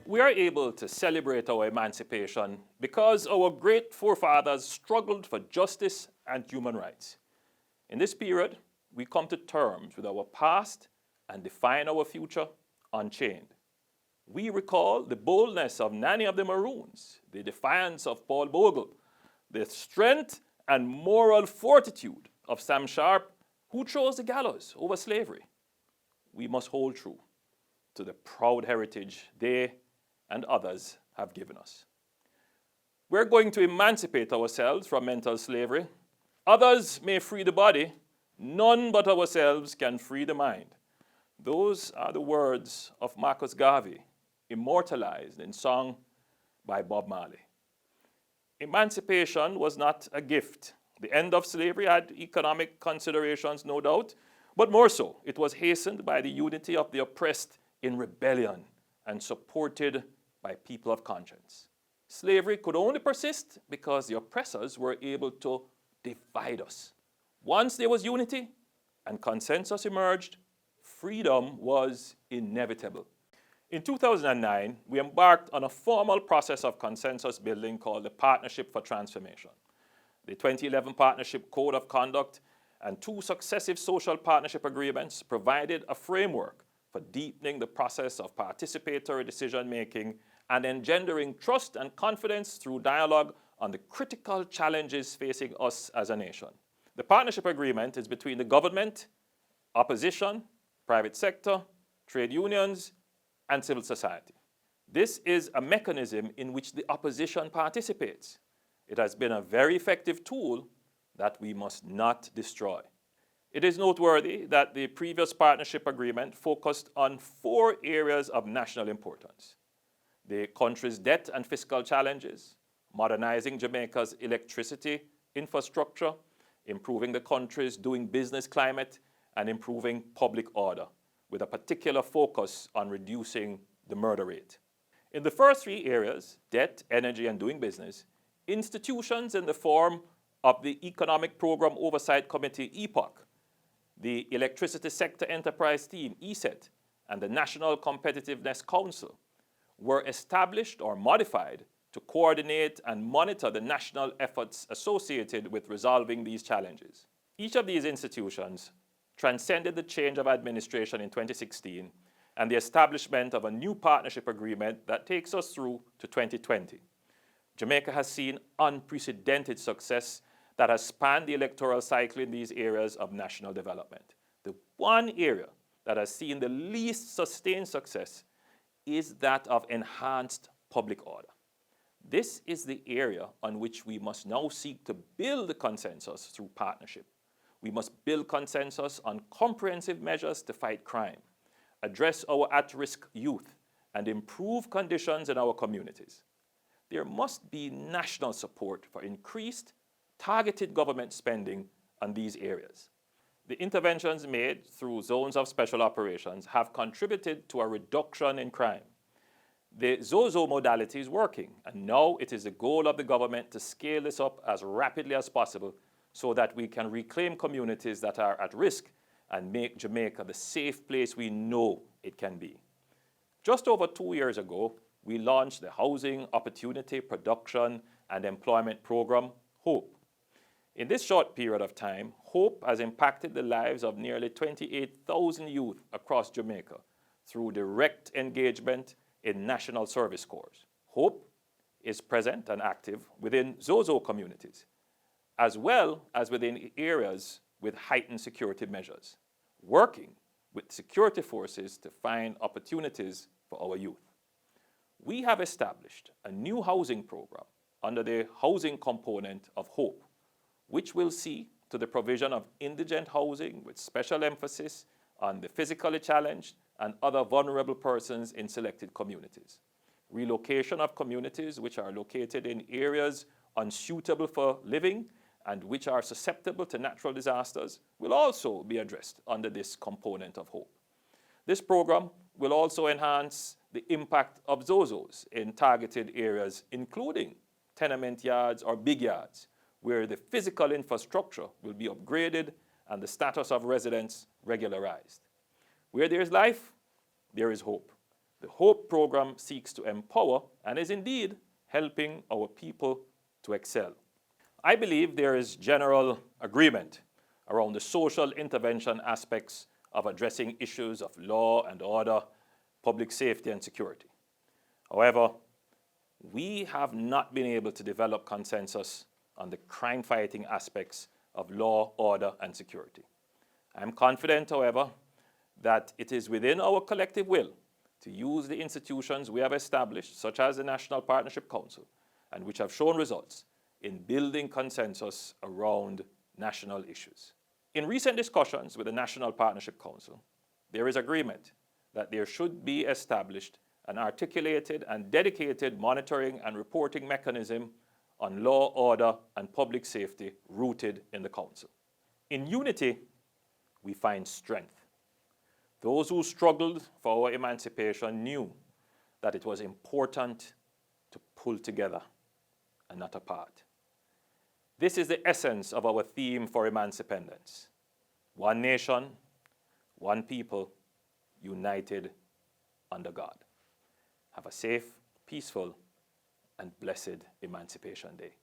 We are able to celebrate our emancipation because our great forefathers struggled for justice and human rights. In this period, we come to terms with our past and define our future unchained. We recall the boldness of Nanny of the Maroons, the defiance of Paul Bogle, the strength and moral fortitude of Sam Sharp, who chose the gallows over slavery. We must hold true to the proud heritage they and others have given us. We're going to emancipate ourselves from mental slavery. Others may free the body, none but ourselves can free the mind. Those are the words of Marcus Garvey, immortalized in song by Bob Marley. Emancipation was not a gift. The end of slavery had economic considerations, no doubt, but more so, it was hastened by the unity of the oppressed in rebellion and supported by people of conscience. Slavery could only persist because the oppressors were able to divide us. Once there was unity and consensus emerged, freedom was inevitable. In 2009, we embarked on a formal process of consensus building called the Partnership for Transformation. The 2011 Partnership Code of Conduct and 2 successive social partnership agreements provided a framework for deepening the process of participatory decision-making and engendering trust and confidence through dialogue on the critical challenges facing us as a nation. The partnership agreement is between the government, opposition, private sector, trade unions, and civil society. This is a mechanism in which the opposition participates. It has been a very effective tool that we must not destroy. It is noteworthy that the previous partnership agreement focused on 4 areas of national importance: the country's debt and fiscal challenges, modernizing Jamaica's electricity infrastructure, improving the country's doing business climate, and improving public order, with a particular focus on reducing the murder rate. In the first 3 areas, debt, energy, and doing business, institutions in the form of the Economic Program Oversight Committee, EPOC, the Electricity Sector Enterprise Team, ESET, and the National Competitiveness Council were established or modified to coordinate and monitor the national efforts associated with resolving these challenges. Each of these institutions transcended the change of administration in 2016 and the establishment of a new partnership agreement that takes us through to 2020. Jamaica has seen unprecedented success that has spanned the electoral cycle in these areas of national development. The one area that has seen the least sustained success is that of enhanced public order. This is the area on which we must now seek to build the consensus through partnership. We must build consensus on comprehensive measures to fight crime, address our at-risk youth, and improve conditions in our communities. There must be national support for increased, targeted government spending on these areas. The interventions made through zones of special operations have contributed to a reduction in crime. The ZOZO modality is working, and now it is the goal of the government to scale this up as rapidly as possible so that we can reclaim communities that are at risk and make Jamaica the safe place we know it can be. Just over 2 years ago, we launched the Housing Opportunity Production and Employment Program, HOPE. In this short period of time, HOPE has impacted the lives of nearly 28,000 youth across Jamaica through direct engagement in national service corps. HOPE is present and active within ZOZO communities, as well as within areas with heightened security measures, working with security forces to find opportunities for our youth. We have established a new housing program under the housing component of HOPE, which will see to the provision of indigent housing with special emphasis on the physically challenged and other vulnerable persons in selected communities. Relocation of communities which are located in areas unsuitable for living and which are susceptible to natural disasters will also be addressed under this component of HOPE. This program will also enhance the impact of ZOZOs in targeted areas, including tenement yards or big yards, where the physical infrastructure will be upgraded and the status of residents regularized. Where there is life, there is hope. The HOPE program seeks to empower and is indeed helping our people to excel. I believe there is general agreement around the social intervention aspects of addressing issues of law and order, public safety and security. However, we have not been able to develop consensus on the crime-fighting aspects of law, order, and security. I am confident, however, that it is within our collective will to use the institutions we have established, such as the National Partnership Council, and which have shown results in building consensus around national issues. In recent discussions with the National Partnership Council, there is agreement that there should be established an articulated and dedicated monitoring and reporting mechanism on law, order, and public safety rooted in the Council. In unity, we find strength. Those who struggled for our emancipation knew that it was important to pull together and not apart. This is the essence of our theme for Emancipendence. One nation, one people, united under God. Have a safe, peaceful, and blessed Emancipation Day.